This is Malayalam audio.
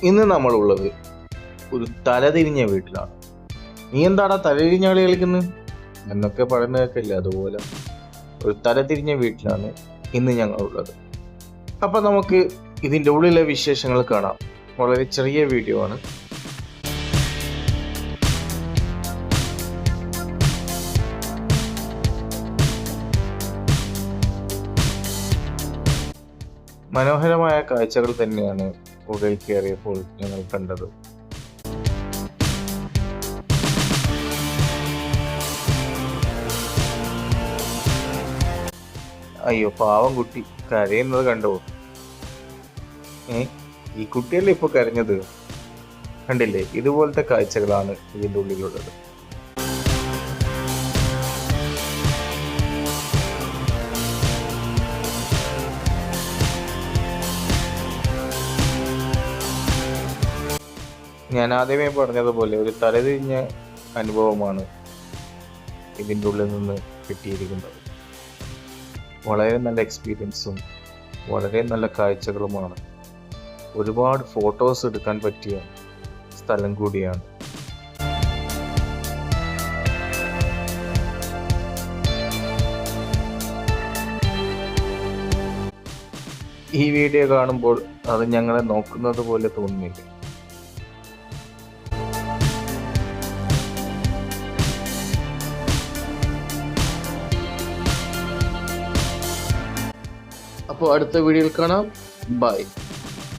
ഇന്ന് നമ്മളുള്ളത് ഒരു തലതിരിഞ്ഞ വീട്ടിലാണ്. നീ എന്താടാ തലതിരിഞ്ഞ കളി കളിക്കുന്നത് എന്നൊക്കെ പറയുന്ന കേൾക്കില്ല. അതുപോലെ ഒരു തലതിരിഞ്ഞ വീട്ടിലാണ് ഇന്ന് ഞങ്ങളുള്ളത്. അപ്പം നമുക്ക് ഇതിൻ്റെ ഉള്ളിലെ വിശേഷങ്ങൾ കാണാം. വളരെ ചെറിയ വീഡിയോ ആണ്. മനോഹരമായ കാഴ്ചകൾ തന്നെയാണ് ഉള്ളിൽ കയറിയപ്പോൾ ഞങ്ങൾ കണ്ടത്. അയ്യോ പാവം കുട്ടി കരയുന്നത് കണ്ടോ? ഈ കുട്ടിയല്ലേ ഇപ്പൊ കരഞ്ഞത്? കണ്ടില്ലേ? ഇതുപോലത്തെ കാഴ്ചകളാണ് ഇതിൻ്റെ ഉള്ളിലുള്ളത്. ഞാൻ ആദ്യമേ പറഞ്ഞതുപോലെ ഒരു തലതിരിഞ്ഞ അനുഭവമാണ് ഇതിൻ്റെ ഉള്ളിൽ നിന്ന് കിട്ടിയിരിക്കുന്നത്. വളരെ നല്ല എക്സ്പീരിയൻസും വളരെ നല്ല കാഴ്ചകളുമാണ്. ഒരുപാട് ഫോട്ടോസ് എടുക്കാൻ പറ്റിയ സ്ഥലം കൂടിയാണ്. ഈ വീഡിയോ കാണുമ്പോൾ അത് ഞങ്ങളെ നോക്കുന്നത് പോലെ തോന്നുന്നില്ല. അപ്പോൾ അടുത്ത വീഡിയോയിൽ കാണാം. ബൈ.